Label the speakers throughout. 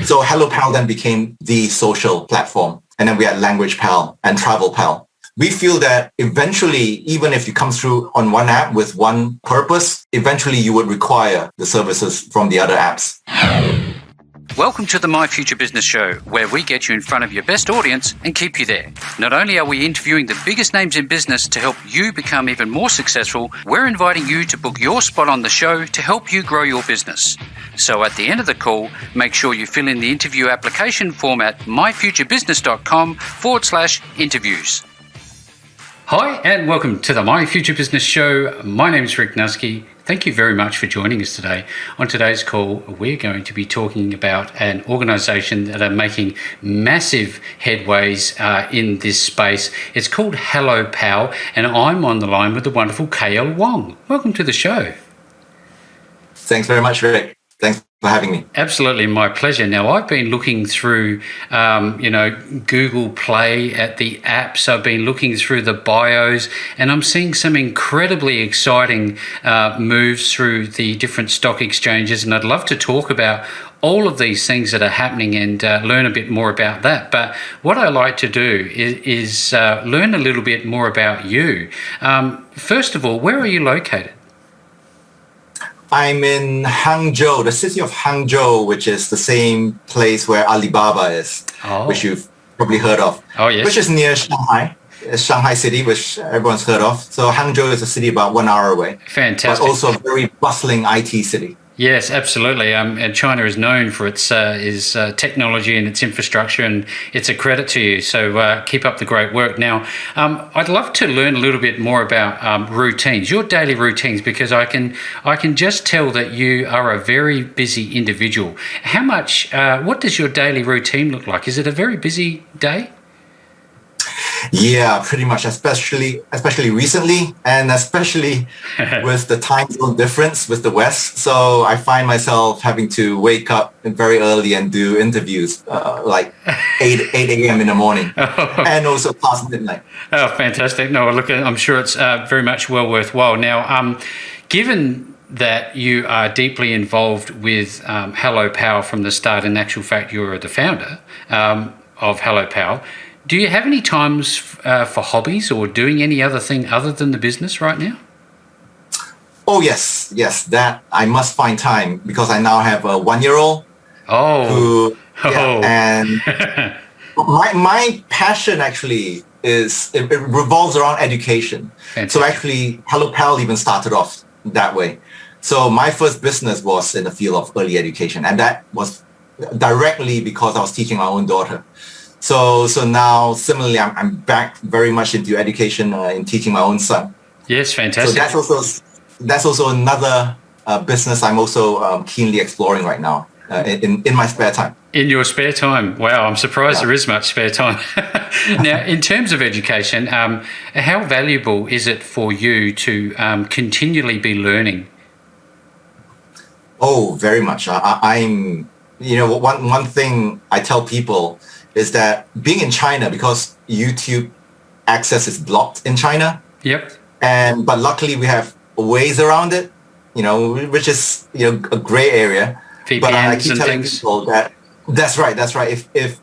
Speaker 1: So HelloPal then became the social platform. And then we had Language Pal and Travel Pal. We feel that eventually, even if you come through on one app with one purpose, eventually you would require the services from the other apps.
Speaker 2: Welcome to the My Future Business Show, where we get you in front of your best audience and keep you there. Not only are we interviewing the biggest names in business to help you become even more successful, we're inviting you to book your spot on the show to help you grow your business. So at the end of the call, make sure you fill in the interview application form at myfuturebusiness.com/interviews. Hi, and welcome to the My Future Business Show. My name is Rick Nusky. Thank you very much for joining us today. On today's call, we're going to be talking about an organization that are making massive headways in this space. It's called Hello Pal, and I'm on the line with the wonderful KL Wong. Welcome to the show.
Speaker 1: Thanks very much, Rick. Thanks for having me.
Speaker 2: Absolutely, my pleasure. Now, I've been looking through, Google Play at the apps. I've been looking through the bios, and I'm seeing some incredibly exciting moves through the different stock exchanges. And I'd love to talk about all of these things that are happening and learn a bit more about that. But what I like to do is learn a little bit more about you. First of all, where are you located?
Speaker 1: I'm in Hangzhou, the city of Hangzhou, which is the same place where Alibaba is, which you've probably heard of.
Speaker 2: Oh, yes.
Speaker 1: Which is near Shanghai, Shanghai city, which everyone's heard of. So Hangzhou is a city about 1 hour away.
Speaker 2: Fantastic.
Speaker 1: But also a very bustling IT city.
Speaker 2: Yes, absolutely. And China is known for its technology and its infrastructure, and it's a credit to you. So keep up the great work. Now, I'd love to learn a little bit more about routines, your daily routines, because I can just tell that you are a very busy individual. How much? What does your daily routine look like? Is it a very busy day?
Speaker 1: Yeah, pretty much, especially recently, and especially with the time zone difference with the West. So I find myself having to wake up very early and do interviews like 8 a.m. in the morning, and also past midnight.
Speaker 2: Oh, fantastic. No, look, I'm sure it's very much well worthwhile. Now, given that you are deeply involved with Hello Pal from the start, in actual fact, you're the founder of Hello Pal. Do you have any times for hobbies or doing any other thing other than the business right now?
Speaker 1: Oh, yes. That I must find time because I now have a 1-year-old. And my passion actually is, it revolves around education. Fantastic. So actually, Hello Pal even started off that way. So my first business was in the field of early education, and that was directly because I was teaching my own daughter. So now, similarly, I'm back very much into education in teaching my own son.
Speaker 2: Yes, fantastic.
Speaker 1: So that's also another business I'm also keenly exploring right now in my spare time.
Speaker 2: In your spare time? Wow, I'm surprised there is much spare time. Now, in terms of education, how valuable is it for you to continually be learning?
Speaker 1: Oh, very much. I'm, one thing I tell people is that being in China, because YouTube access is blocked in China.
Speaker 2: Yep.
Speaker 1: But luckily we have ways around it, which is a gray area.
Speaker 2: VPNs
Speaker 1: but I keep telling
Speaker 2: things.
Speaker 1: People that that's right. If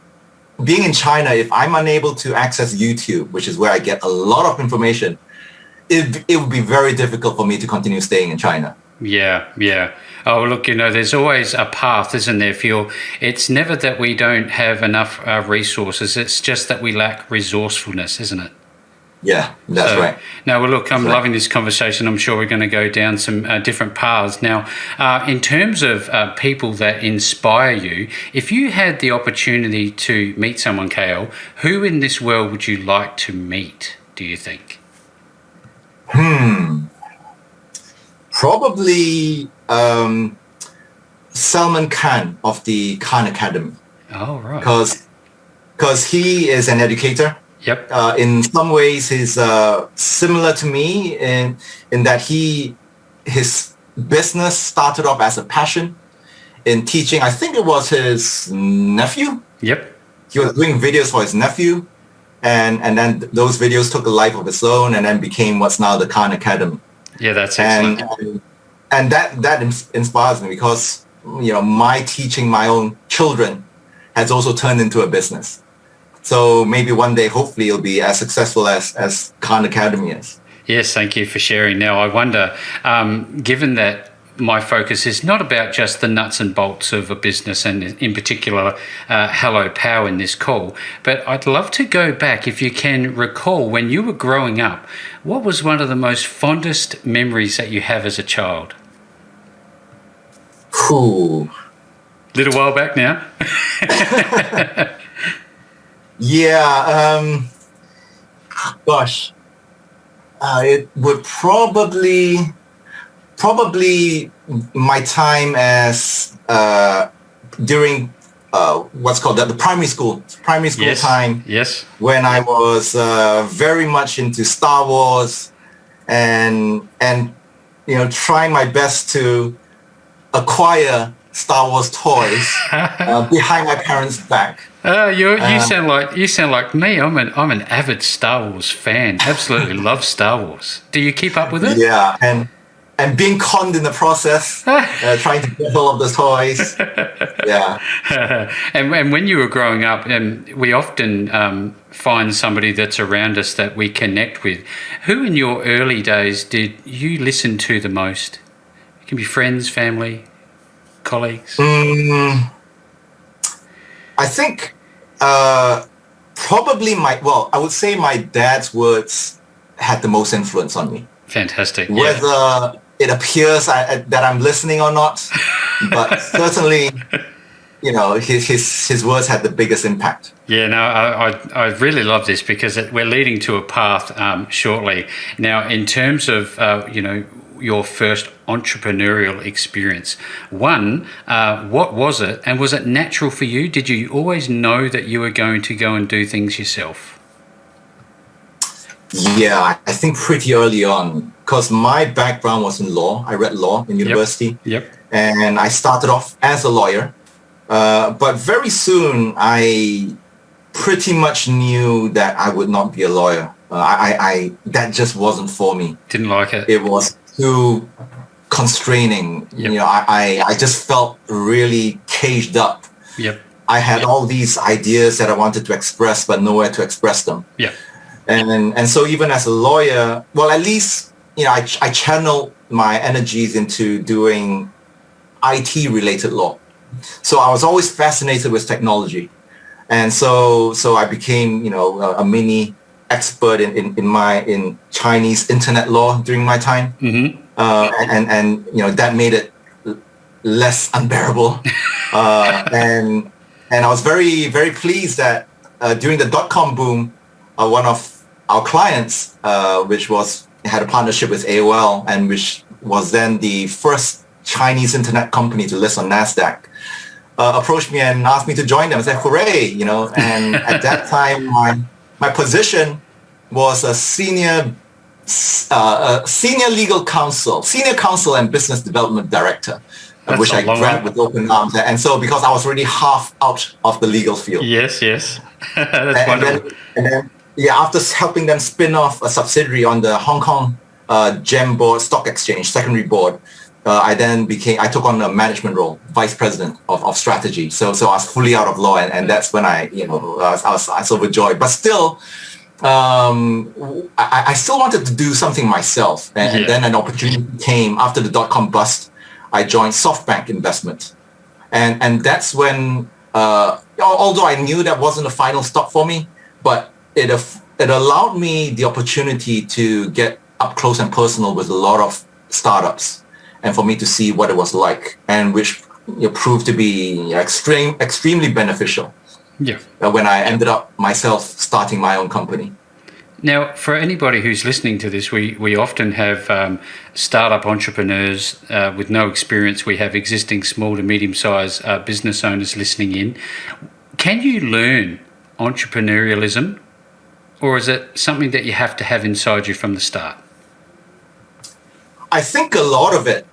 Speaker 1: being in China, if I'm unable to access YouTube, which is where I get a lot of information, it would be very difficult for me to continue staying in China.
Speaker 2: Yeah. Oh, look, there's always a path, isn't there, Phil? It's never that we don't have enough resources. It's just that we lack resourcefulness, isn't it?
Speaker 1: Yeah, that's right.
Speaker 2: Now, well, look, I'm loving this conversation. I'm sure we're going to go down some different paths. Now, in terms of people that inspire you, if you had the opportunity to meet someone, KL, who in this world would you like to meet, do you think?
Speaker 1: Probably Salman Khan of the Khan Academy.
Speaker 2: Oh, right.
Speaker 1: Because he is an educator.
Speaker 2: Yep.
Speaker 1: In some ways, he's similar to me in that his business started off as a passion in teaching. I think it was his nephew.
Speaker 2: Yep.
Speaker 1: He was doing videos for his nephew, and then those videos took a life of its own, and then became what's now the Khan Academy.
Speaker 2: Yeah, that's excellent.
Speaker 1: And that inspires me because my teaching my own children has also turned into a business. So maybe one day, hopefully, it'll be as successful as Khan Academy is.
Speaker 2: Yes, thank you for sharing. Now, I wonder, given that my focus is not about just the nuts and bolts of a business, and in particular, Hello Pal in this call, but I'd love to go back, if you can recall, when you were growing up, what was one of the most fondest memories that you have as a child?
Speaker 1: Ooh.
Speaker 2: Little while back now.
Speaker 1: Yeah, gosh, it would probably my time as during what's called the primary school
Speaker 2: Yes.
Speaker 1: time.
Speaker 2: Yes.
Speaker 1: When I was very much into Star Wars and trying my best to acquire Star Wars toys behind my parents' back.
Speaker 2: You sound like me. I'm an avid Star Wars fan. Absolutely love Star Wars. Do you keep up with it?
Speaker 1: Yeah, and being conned in the process, trying to get all of the toys. Yeah.
Speaker 2: And when you were growing up, we often find somebody that's around us that we connect with. Who in your early days did you listen to the most? It can be friends, family, colleagues.
Speaker 1: I think probably I would say my dad's words had the most influence on me.
Speaker 2: Fantastic.
Speaker 1: Whether it appears that I'm listening or not, but certainly, his words had the biggest impact.
Speaker 2: Yeah, no, I really love this because we're leading to a path shortly. Now, in terms of, your first entrepreneurial experience, what was it? And was it natural for you? Did you always know that you were going to go and do things yourself?
Speaker 1: Yeah, I think pretty early on, because my background was in law. I read law in university.
Speaker 2: Yep.
Speaker 1: And I started off as a lawyer. But very soon, I pretty much knew that I would not be a lawyer. That just wasn't for me.
Speaker 2: Didn't like it.
Speaker 1: It was too constraining.
Speaker 2: Yep.
Speaker 1: I just felt really caged up.
Speaker 2: Yep.
Speaker 1: I had all these ideas that I wanted to express, but nowhere to express them.
Speaker 2: Yeah.
Speaker 1: And so even as a lawyer, well, at least, I channeled my energies into doing IT related law. So I was always fascinated with technology. And so I became, a mini expert in Chinese internet law during my time.
Speaker 2: Mm-hmm.
Speaker 1: And that made it less unbearable. And I was very, very pleased that during the .com boom, one of our clients, which had a partnership with AOL, and which was then the first Chinese internet company to list on NASDAQ, approached me and asked me to join them. I said, hooray, and at that time, my position was a senior legal counsel, senior counsel and business development director, which I grabbed with open arms. And so because I was already half out of the legal field.
Speaker 2: Yes. That's wonderful.
Speaker 1: And then, after helping them spin off a subsidiary on the Hong Kong GEM board, stock exchange, secondary board, I took on a management role, vice president of strategy. So I was fully out of law, and that's when I was overjoyed. But still, I still wanted to do something myself. And then an opportunity came after the .com bust. I joined SoftBank Investment. And that's when, although I knew that wasn't the final stop for me, but it allowed me the opportunity to get up close and personal with a lot of startups, and for me to see what it was like, and which proved to be extremely beneficial.
Speaker 2: Yeah.
Speaker 1: When I ended up myself starting my own company.
Speaker 2: Now, for anybody who's listening to this, we often have startup entrepreneurs with no experience. We have existing small to medium-sized business owners listening in. Can you learn entrepreneurialism, or is it something that you have to have inside you from the start?
Speaker 1: I think a lot of it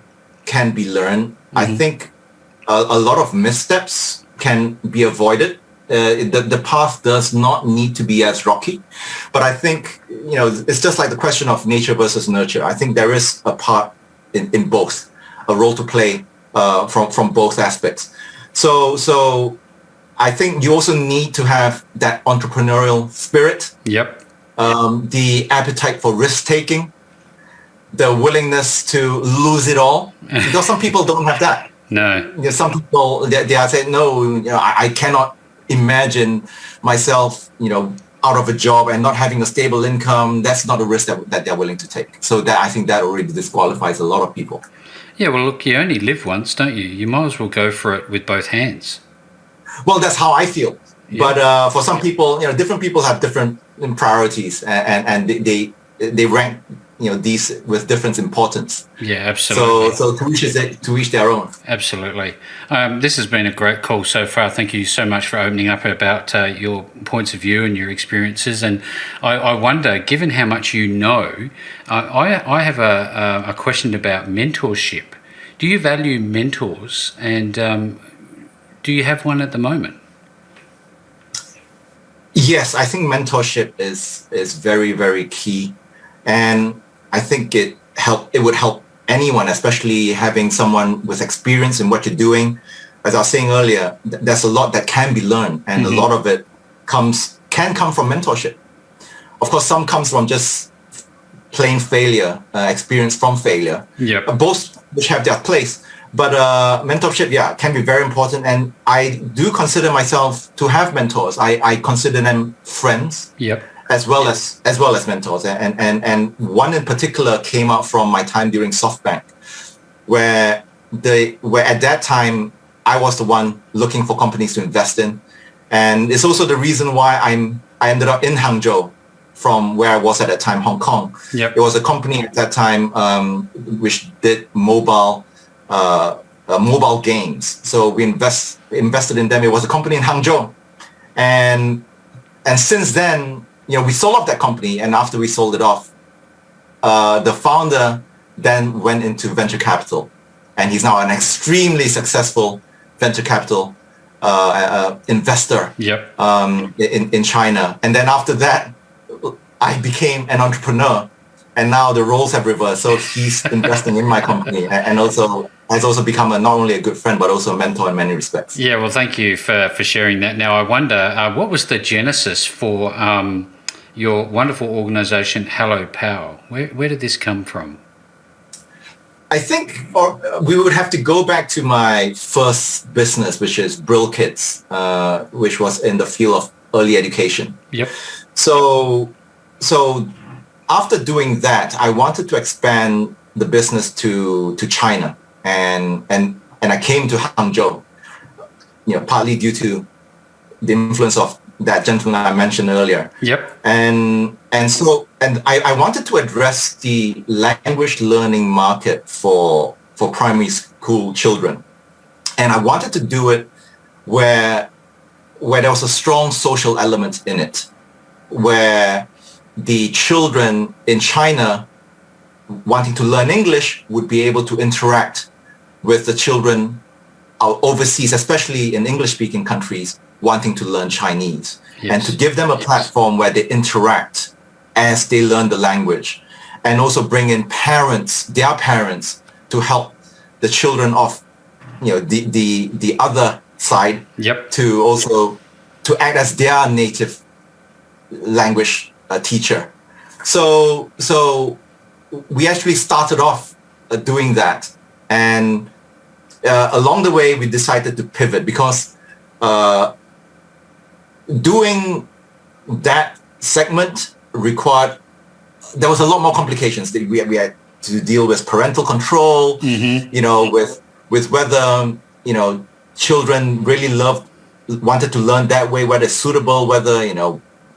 Speaker 1: can be learned. Mm-hmm. I think a lot of missteps can be avoided. The path does not need to be as rocky, but I think, it's just like the question of nature versus nurture. I think there is a part in both, a role to play from both aspects. So I think you also need to have that entrepreneurial spirit.
Speaker 2: Yep.
Speaker 1: The appetite for risk taking, the willingness to lose it all, because some people don't have that.
Speaker 2: No.
Speaker 1: Some people they are saying, no, I cannot imagine myself, out of a job and not having a stable income. That's not a risk that they're willing to take. So that I think that already disqualifies a lot of people.
Speaker 2: Yeah, well, look, you only live once, don't you? You might as well go for it with both hands.
Speaker 1: Well, that's how I feel.
Speaker 2: Yeah.
Speaker 1: But for some people, different people have different priorities, and they rank these with different importance.
Speaker 2: Yeah, absolutely.
Speaker 1: So to each their own.
Speaker 2: Absolutely. This has been a great call so far. Thank you so much for opening up about your points of view and your experiences. And I wonder, given how much you know, I have a question about mentorship. Do you value mentors, and do you have one at the moment?
Speaker 1: Yes, I think mentorship is very, very key. And I think it would help anyone, especially having someone with experience in what you're doing. As I was saying earlier, there's a lot that can be learned, and a lot of it can come from mentorship. Of course, some comes from just plain failure, experience from failure.
Speaker 2: Yep.
Speaker 1: Both which have their place. But mentorship, can be very important. And I do consider myself to have mentors. I consider them friends.
Speaker 2: Yep.
Speaker 1: As well as mentors, and one in particular came out from my time during SoftBank, where at that time I was the one looking for companies to invest in, and it's also the reason why I ended up in Hangzhou from where I was at that time, Hong Kong.
Speaker 2: Yep.
Speaker 1: It was a company at that time which did mobile games, so we invested in them. It was a company in Hangzhou, and since then, we sold off that company, and after we sold it off, the founder then went into venture capital, and he's now an extremely successful venture capital investor.
Speaker 2: Yep.
Speaker 1: In China. And then after that, I became an entrepreneur, and now the roles have reversed. So he's investing in my company, and also has also become not only a good friend, but also a mentor in many respects.
Speaker 2: Yeah, well, thank you for sharing that. Now, I wonder, what was the genesis for your wonderful organization, Hello Pal? Where did this come from?
Speaker 1: I think we would have to go back to my first business, which is Brill Kids, which was in the field of early education.
Speaker 2: Yep.
Speaker 1: So after doing that, I wanted to expand the business to China, and I came to Hangzhou, partly due to the influence of that gentleman I mentioned earlier.
Speaker 2: Yep.
Speaker 1: And I wanted to address the language learning market for primary school children, and I wanted to do it where there was a strong social element in it, where the children in China wanting to learn English would be able to interact with the children overseas, especially in English-speaking countries, wanting to learn Chinese.
Speaker 2: Yes.
Speaker 1: And to give them a platform where they interact as they learn the language, and also bring in their parents, to help the children of the other side.
Speaker 2: Yep.
Speaker 1: To act as their native language teacher. So we actually started off doing that, and along the way we decided to pivot, because doing that segment there was a lot more complications. We had to deal with parental control, with whether children really wanted to learn that way, whether it's suitable, whether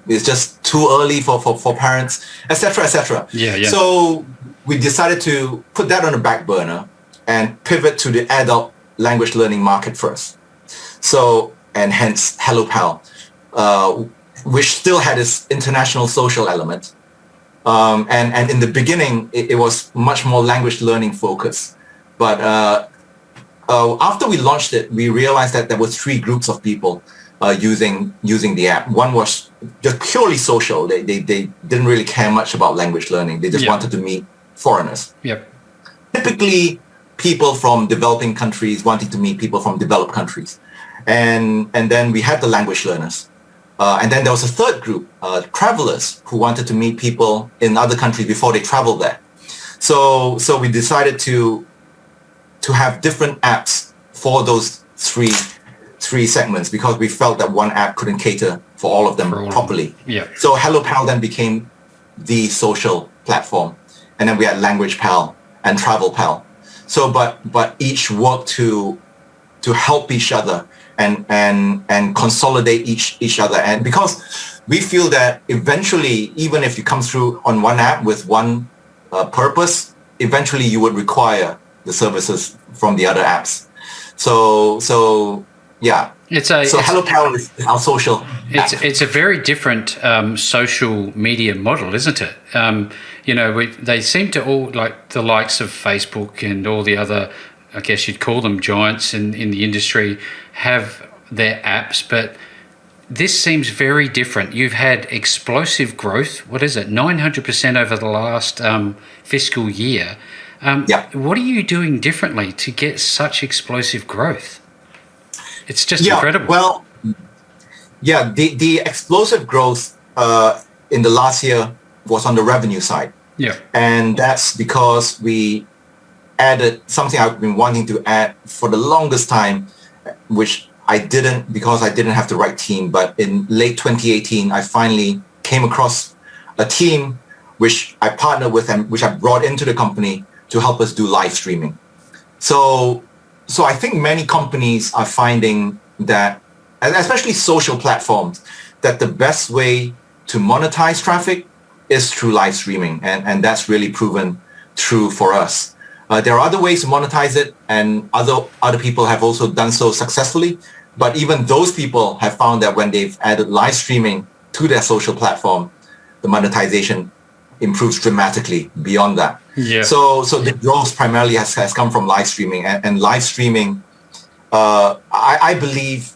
Speaker 1: it's just too early for parents, etc., etc.
Speaker 2: Yeah.
Speaker 1: So we decided to put that on the back burner and pivot to the adult language learning market first. So, and hence Hello Pal, which still had its international social element. And in the beginning, it was much more language learning focused. But after we launched it, we realized that there were three groups of people using the app. One was just purely social. They didn't really care much about language learning. They just wanted to meet foreigners.
Speaker 2: Yep.
Speaker 1: Typically, people from developing countries wanting to meet people from developed countries. and then we had the language learners. And then there was a third group, travelers who wanted to meet people in other countries before they traveled there. So we decided to have different apps for those three segments, because we felt that one app couldn't cater for all of them properly.
Speaker 2: Yeah.
Speaker 1: So Hello Pal then became the social platform, and then we had Language Pal and Travel Pal. So, but each worked to help each other and consolidate each other. And because we feel that eventually, even if you come through on one app with one purpose, eventually you would require the services from the other apps. So yeah. So Hello Pal is our social app.
Speaker 2: It's a very different social media model, isn't it? They seem to all, like the likes of Facebook and all the other, I guess you'd call them giants in the industry, have their apps, but this seems very different. You've had explosive growth. What is it? 900% over the last fiscal year. What are you doing differently to get such explosive growth? It's just incredible.
Speaker 1: Well, the explosive growth in the last year was on the revenue side.
Speaker 2: Yeah.
Speaker 1: And that's because we added something I've been wanting to add for the longest time, which I didn't, because I didn't have the right team. But in late 2018, I finally came across a team which I partnered with and which I brought into the company to help us do live streaming. So I think many companies are finding that, and especially social platforms, that the best way to monetize traffic is through live streaming. And that's really proven true for us. There are other ways to monetize it, and other people have also done so successfully. But even those people have found that when they've added live streaming to their social platform, the monetization improves dramatically beyond that.
Speaker 2: Yeah.
Speaker 1: So the growth primarily has come from live streaming, and live streaming, I believe,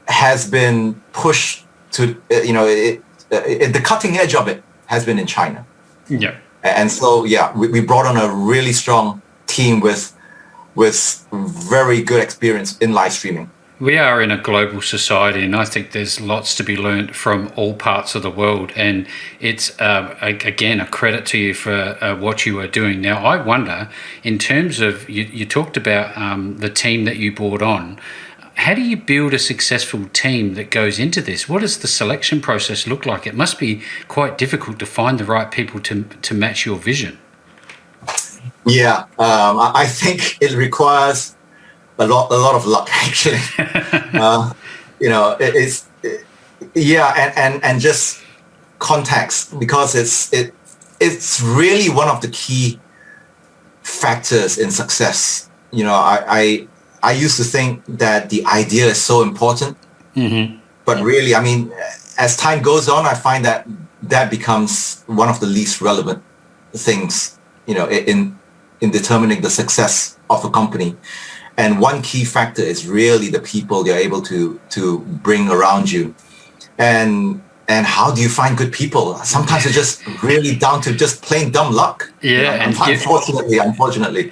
Speaker 1: has been pushed to, the cutting edge of it has been in China.
Speaker 2: Yeah.
Speaker 1: And so, we brought on a really strong team with very good experience in live streaming.
Speaker 2: We are in a global society, and I think there's lots to be learned from all parts of the world. And it's, again, a credit to you for what you are doing. Now, I wonder, in terms of, you talked about the team that you brought on. How do you build a successful team that goes into this? What does the selection process look like? It must be quite difficult to find the right people to match your vision.
Speaker 1: Yeah, I think it requires a lot of luck, actually. And just context, because it's really one of the key factors in success. I used to think that the idea is so important, but really, I mean, as time goes on, I find that becomes one of the least relevant things, in determining the success of a company. And one key factor is really the people you're able to bring around you. And how do you find good people? Sometimes it's just really down to just plain dumb luck.
Speaker 2: Yeah.
Speaker 1: Unfortunately.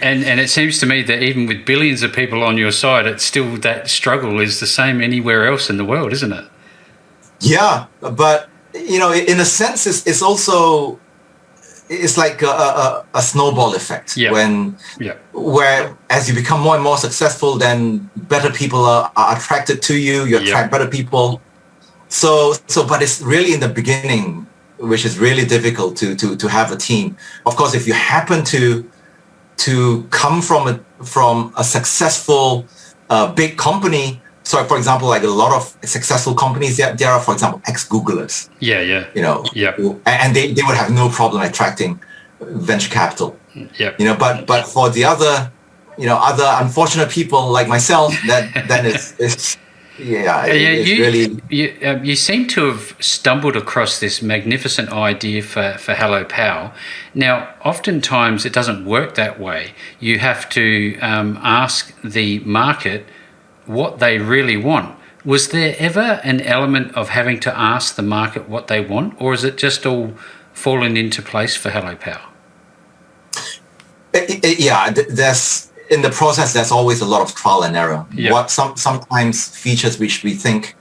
Speaker 2: And it seems to me that even with billions of people on your side, it's still, that struggle is the same anywhere else in the world, isn't it?
Speaker 1: Yeah, but, in a sense, it's also, it's like a snowball effect.
Speaker 2: Yeah.
Speaker 1: Where as you become more and more successful, then better people are attracted to you. You attract better people. So, but it's really in the beginning, which is really difficult to have a team. Of course, if you happen to come from a successful big company. So, for example, like a lot of successful companies, there are, for example, ex-Googlers.
Speaker 2: Yeah.
Speaker 1: And they would have no problem attracting venture capital.
Speaker 2: Yeah.
Speaker 1: But for the other unfortunate people like myself, then it's
Speaker 2: you seem to have stumbled across this magnificent idea for Hello Pal. Now, oftentimes it doesn't work that way. You have to ask the market what they really want. Was there ever an element of having to ask the market what they want, or is it just all fallen into place for Hello Pal?
Speaker 1: in the process, there's always a lot of trial and error.
Speaker 2: Yep.
Speaker 1: Sometimes features which we think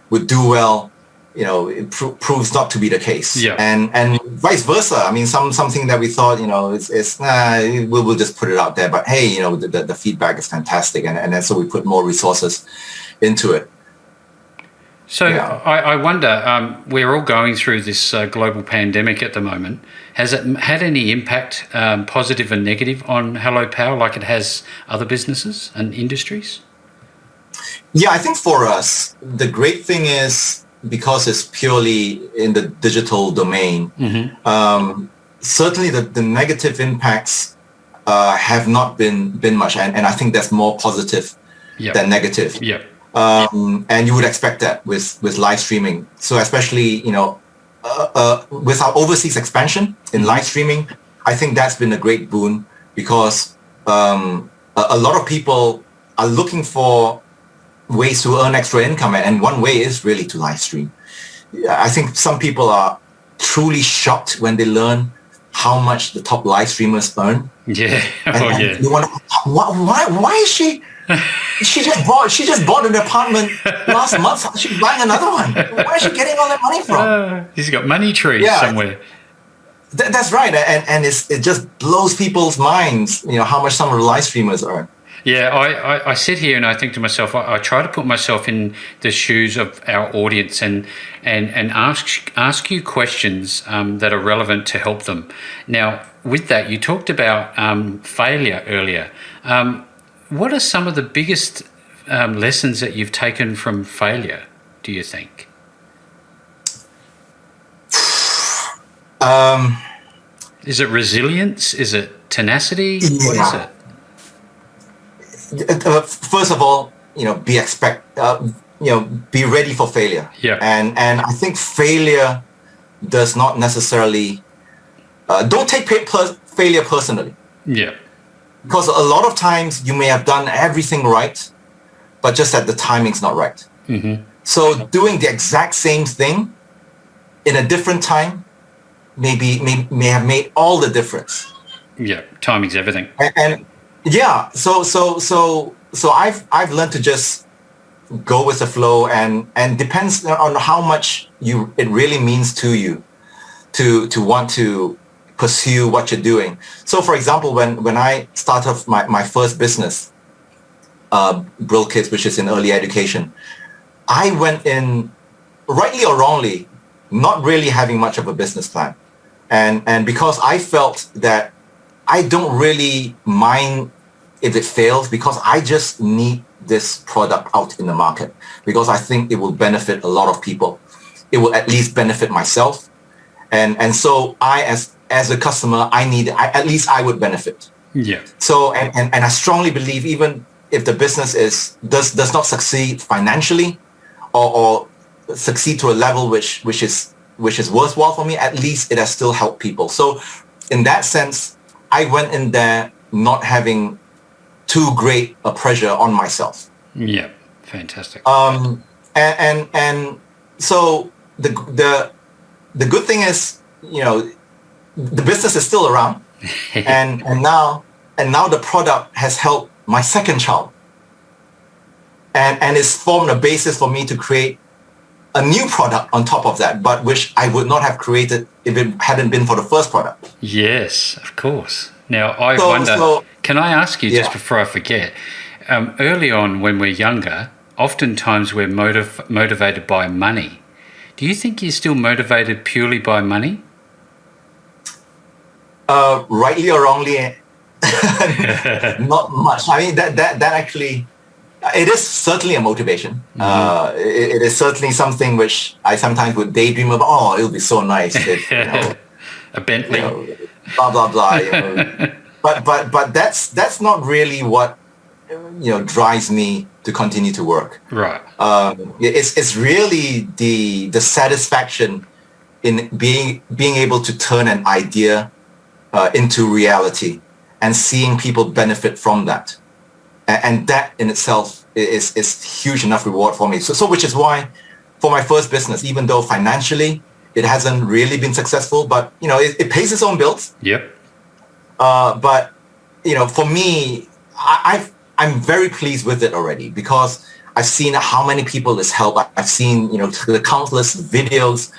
Speaker 1: would do well, it proves not to be the case.
Speaker 2: Yep.
Speaker 1: And vice versa. I mean, something that we thought, we'll just put it out there. But hey, the feedback is fantastic, and then so we put more resources into it.
Speaker 2: So I wonder, we're all going through this global pandemic at the moment. Has it had any impact, positive and negative, on HelloPal like it has other businesses and industries?
Speaker 1: Yeah, I think for us, the great thing is because it's purely in the digital domain, certainly the negative impacts have not been much. And I think that's more positive than negative.
Speaker 2: Yeah.
Speaker 1: And you would expect that with live streaming. So especially, with our overseas expansion in live streaming, I think that's been a great boon because a lot of people are looking for ways to earn extra income. And one way is really to live stream. I think some people are truly shocked when they learn how much the top live streamers earn.
Speaker 2: Yeah.
Speaker 1: And you wonder, why is she... She just bought an apartment last month. She's buying another one. Where is she getting all that money from?
Speaker 2: She's got money trees somewhere.
Speaker 1: That's right, and it just blows people's minds. How much some of the live streamers earn.
Speaker 2: Yeah, I sit here and I think to myself, I try to put myself in the shoes of our audience and ask you questions that are relevant to help them. Now, with that, you talked about failure earlier. What are some of the biggest lessons that you've taken from failure, do you think? Is it resilience? Is it tenacity? What is it?
Speaker 1: First of all, be ready for failure.
Speaker 2: Yeah.
Speaker 1: And I think failure does not necessarily, don't take failure personally.
Speaker 2: Yeah.
Speaker 1: Because a lot of times you may have done everything right, but just that the timing's not right. Mm-hmm. So doing the exact same thing in a different time may have made all the difference.
Speaker 2: Yeah, timing's everything.
Speaker 1: And so I've learned to just go with the flow, and depends on how much it really means to you to want to pursue what you're doing. So for example, when I started off my first business, Brill Kids, which is in early education, I went in, rightly or wrongly, not really having much of a business plan. And because I felt that I don't really mind if it fails, because I just need this product out in the market, because I think it will benefit a lot of people. It will at least benefit myself. And so as a customer, at least I would benefit. Yeah. So, and I strongly believe, even if the business does not succeed financially or succeed to a level which is worthwhile for me, at least it has still helped people. So in that sense, I went in there not having too great a pressure on myself.
Speaker 2: Yeah. Fantastic.
Speaker 1: And so the good thing is, the business is still around, and now the product has helped my second child, and it's formed a basis for me to create a new product on top of that, but which I would not have created if it hadn't been for the first product.
Speaker 2: Yes, of course. Now I wonder, can I ask you just before I forget? Early on, when we're younger, oftentimes we're motivated by money. Do you think you're still motivated purely by money?
Speaker 1: Rightly or wrongly, not much. I mean, that actually, it is certainly a motivation. Mm-hmm. It is certainly something which I sometimes would daydream about. Oh, it would be so nice if,
Speaker 2: a Bentley,
Speaker 1: blah blah blah. But that's not really what drives me to continue to work.
Speaker 2: Right.
Speaker 1: It's really the satisfaction in being able to turn an idea into reality and seeing people benefit from that, and that in itself is huge enough reward for me. So which is why for my first business, even though financially it hasn't really been successful, but it pays its own bills.
Speaker 2: Yep.
Speaker 1: But for me, I'm very pleased with it already because I've seen how many people it's helped. I've seen, the countless videos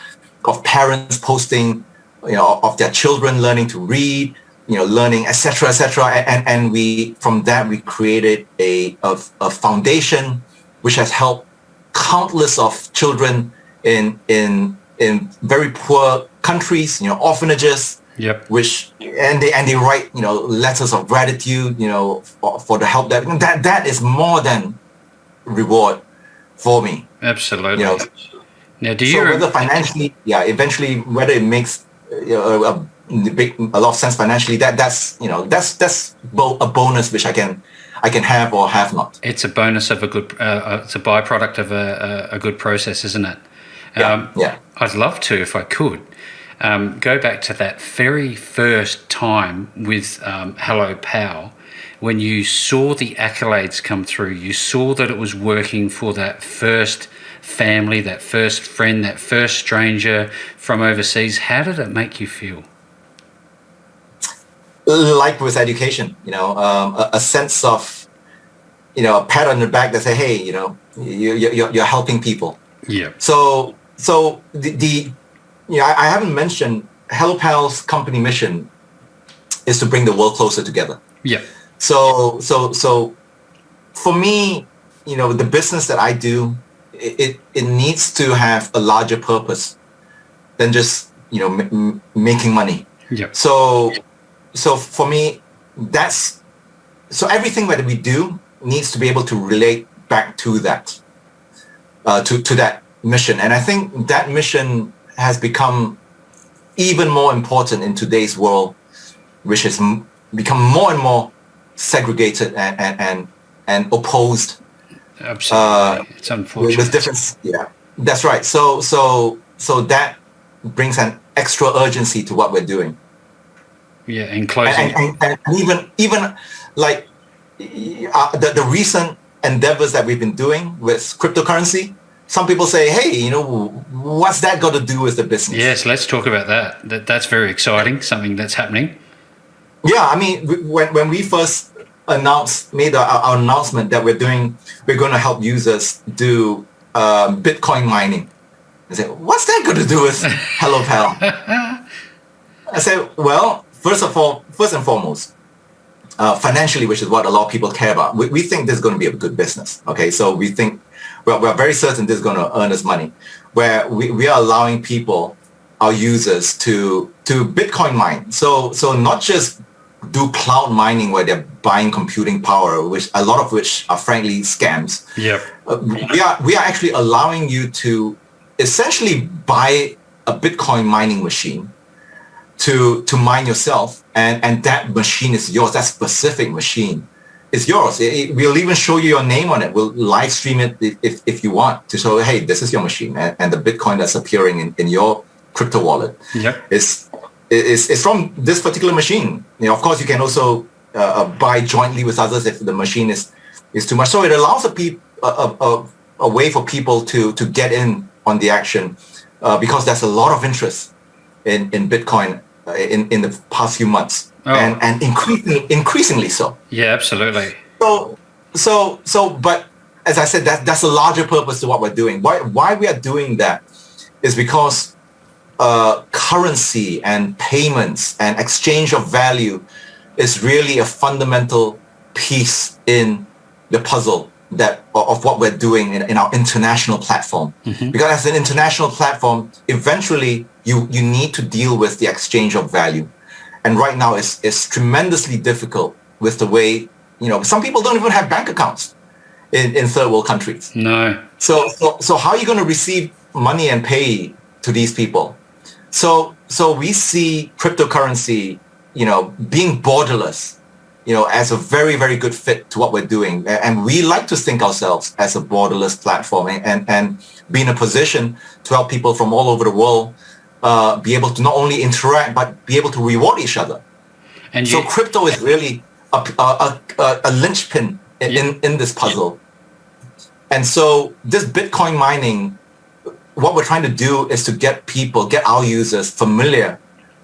Speaker 1: of parents posting, of their children learning to read, learning, etc., etc. And from that we created a foundation which has helped countless of children in very poor countries, orphanages.
Speaker 2: Yep.
Speaker 1: And they write, letters of gratitude, for the help that is more than reward for me.
Speaker 2: Absolutely. Now,
Speaker 1: whether financially, eventually, whether it makes a lot of sense financially, that's a bonus which I can have or have not.
Speaker 2: It's a bonus of a good. It's a byproduct of a good process, isn't it?
Speaker 1: Yeah.
Speaker 2: I'd love to, if I could, go back to that very first time with Hello Pal, when you saw the accolades come through. You saw that it was working for that first family, that first friend, that first stranger from overseas. How did it make you feel?
Speaker 1: Like with education, a sense of, a pat on the back that say, hey, you're helping people.
Speaker 2: Yeah.
Speaker 1: So I haven't mentioned Hello Pal's company mission is to bring the world closer together.
Speaker 2: Yeah.
Speaker 1: So for me, the business that I do, it needs to have a larger purpose than just, making money.
Speaker 2: Yeah.
Speaker 1: So for me, everything that we do needs to be able to relate back to that, to that mission. And I think that mission has become even more important in today's world, which has become more and more segregated and opposed.
Speaker 2: Absolutely. It's unfortunate.
Speaker 1: With different, that's right. So that brings an extra urgency to what we're doing.
Speaker 2: Yeah, in closing.
Speaker 1: And even like the recent endeavors that we've been doing with cryptocurrency, some people say, hey, what's that got to do with the business?
Speaker 2: Yes, let's talk about that. That's very exciting, something that's happening.
Speaker 1: Yeah, I mean, when we first made our announcement that we're going to help users do Bitcoin mining. I said, what's that got to do with Hello Pal? I said, well, first and foremost, financially, which is what a lot of people care about, we think this is going to be a good business. Okay, so we think we're very certain this is going to earn us money, where we are allowing people, our users, to Bitcoin mine. So not just do cloud mining where they're buying computing power, a lot of which are frankly scams.
Speaker 2: Yep.
Speaker 1: We are actually allowing you to essentially buy a Bitcoin mining machine to mine yourself, and that machine is yours. That specific machine is yours. We'll even show you your name on it. We'll live stream it if you want to show, hey, this is your machine, and the Bitcoin that's appearing in your crypto wallet is from this particular machine. Of course, you can also buy jointly with others if the machine is too much. So it allows a way for people to get in on the action because there's a lot of interest in Bitcoin in the past few months, and increasingly so.
Speaker 2: Yeah, absolutely.
Speaker 1: So, but as I said, that's a larger purpose to what we're doing. Why we are doing that is because currency and payments and exchange of value is really a fundamental piece in the puzzle of what we're doing in our international platform. Mm-hmm. Because as an international platform, eventually you need to deal with the exchange of value. And right now it's tremendously difficult with the way, some people don't even have bank accounts in third world countries.
Speaker 2: No.
Speaker 1: So how are you going to receive money and pay to these people? So we see cryptocurrency, being borderless, as a very, very good fit to what we're doing. And we like to think ourselves as a borderless platform and be in a position to help people from all over the world be able to not only interact, but be able to reward each other. And so crypto is really a linchpin in this puzzle. And so this Bitcoin mining, what we're trying to do is to get our users familiar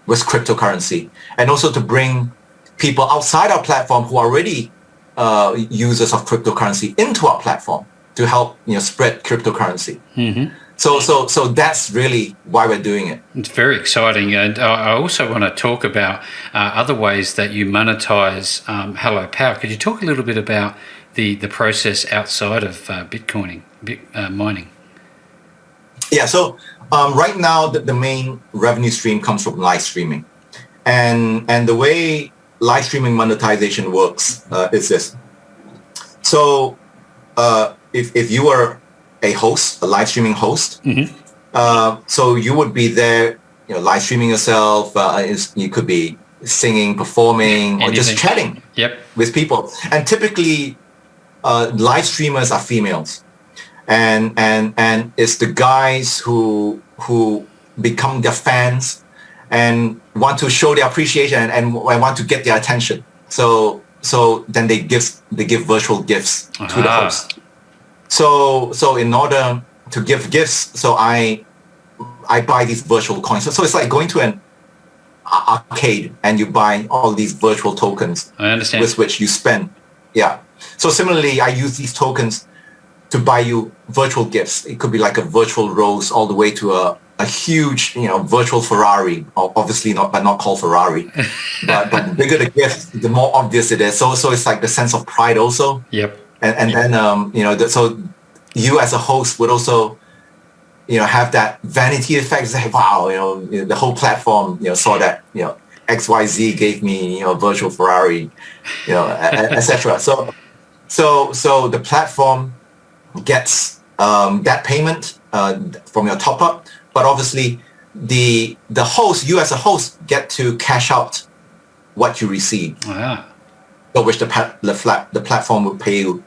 Speaker 1: with cryptocurrency, and also to bring people outside our platform who are already users of cryptocurrency into our platform to help spread cryptocurrency. So that's really why we're doing it.
Speaker 2: It's very exciting, and I also want to talk about other ways that you monetize Hello Pal. Could you talk a little bit about the process outside of Bitcoining, mining?
Speaker 1: Yeah. So right now, the main revenue stream comes from live streaming, and the way live streaming monetization works is this. So if you are a host, a live streaming host, so you would be there, live streaming yourself. You could be singing, performing, or just chatting with people. And typically, live streamers are females, and it's the guys who become their fans and want to show their appreciation and want to get their attention. So then they give virtual gifts to the host. So in order to give gifts, so I buy these virtual coins. So it's like going to an arcade and you buy all these virtual tokens.
Speaker 2: I understand.
Speaker 1: With which you spend. Yeah. So similarly, I use these tokens to buy you virtual gifts. It could be like a virtual rose all the way to a huge, virtual Ferrari. Obviously not called Ferrari. but the bigger the gift, the more obvious it is. So it's like the sense of pride also.
Speaker 2: Yep.
Speaker 1: And then, so you as a host would also, have that vanity effect. Say, wow, the whole platform, saw that, XYZ gave me, a virtual Ferrari, etc. So the platform gets that payment from your top up, but obviously the host, you as a host, get to cash out what you receive. So which the platform will pay you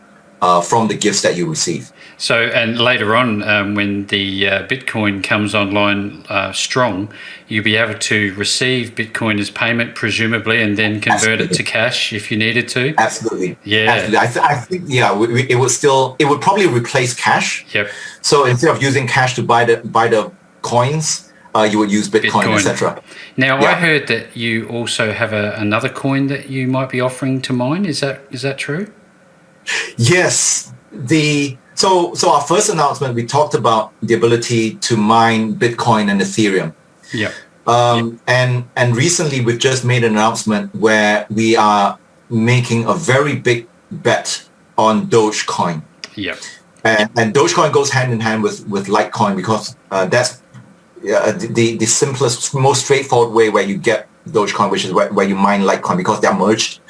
Speaker 1: from the gifts that you receive.
Speaker 2: So, and later on, when the Bitcoin comes online strong, you'll be able to receive Bitcoin as payment, presumably, and then convert it to cash if you needed to.
Speaker 1: Absolutely.
Speaker 2: Yeah.
Speaker 1: Absolutely. I think, it would probably replace cash.
Speaker 2: Yep.
Speaker 1: So instead of using cash to buy the coins, you would use Bitcoin. etc.
Speaker 2: Now, I heard that you also have another coin that you might be offering to mine. Is that true?
Speaker 1: Yes. So our first announcement, we talked about the ability to mine Bitcoin and Ethereum.
Speaker 2: Yeah.
Speaker 1: And recently we've just made an announcement where we are making a very big bet on Dogecoin.
Speaker 2: Yeah.
Speaker 1: And Dogecoin goes hand in hand with Litecoin because that's the simplest, most straightforward way where you get Dogecoin, which is where you mine Litecoin because they're merged.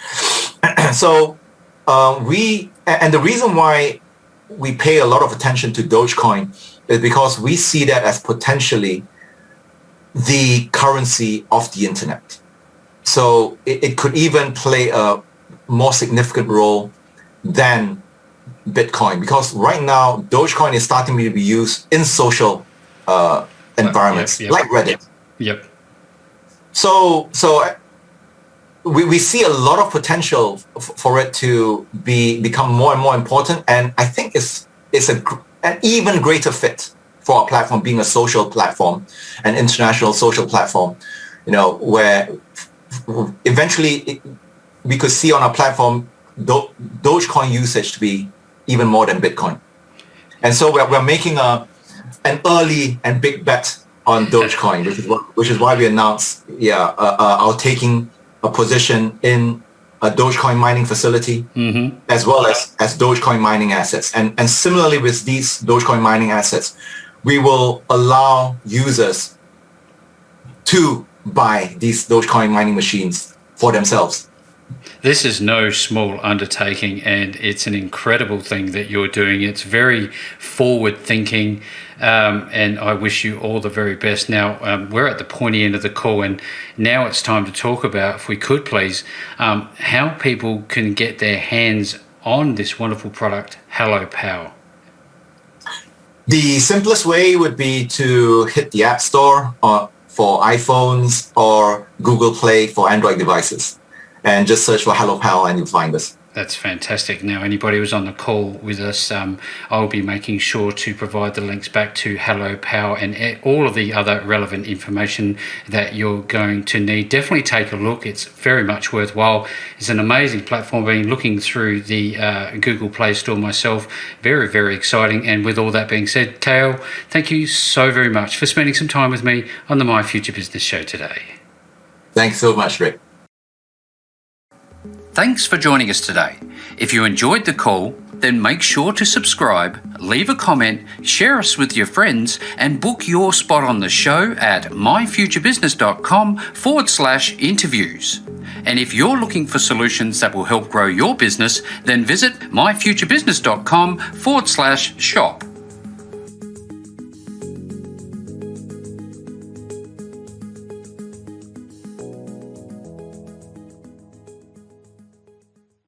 Speaker 1: So and the reason why we pay a lot of attention to Dogecoin is because we see that as potentially the currency of the internet. So it could even play a more significant role than Bitcoin because right now Dogecoin is starting to be used in social environments like Reddit.
Speaker 2: Yep. So
Speaker 1: we see a lot of potential for it to become more and more important, and I think it's an even greater fit for our platform being a social platform, an international social platform, where eventually we could see on our platform Dogecoin usage to be even more than Bitcoin, and so we're making an early and big bet on Dogecoin, which is why we announced our taking a position in a Dogecoin mining facility, as well as Dogecoin mining assets. And similarly with these Dogecoin mining assets, we will allow users to buy these Dogecoin mining machines for themselves.
Speaker 2: This is no small undertaking, and it's an incredible thing that you're doing. It's very forward thinking, and I wish you all the very best. Now, we're at the pointy end of the call, and now it's time to talk about, if we could please, how people can get their hands on this wonderful product, Hello Pal.
Speaker 1: The simplest way would be to hit the App Store for iPhones or Google Play for Android devices, and just search for Hello Pal and you'll find us.
Speaker 2: That's fantastic. Now, anybody who's on the call with us, I'll be making sure to provide the links back to Hello Pal and all of the other relevant information that you're going to need. Definitely take a look. It's very much worthwhile. It's an amazing platform. I've been looking through the Google Play Store myself. Very, very exciting. And with all that being said, KL, thank you so very much for spending some time with me on the My Future Business show today.
Speaker 1: Thanks so much, Rick.
Speaker 2: Thanks for joining us today. If you enjoyed the call, then make sure to subscribe, leave a comment, share us with your friends, and book your spot on the show at myfuturebusiness.com/interviews. And if you're looking for solutions that will help grow your business, then visit myfuturebusiness.com/shop.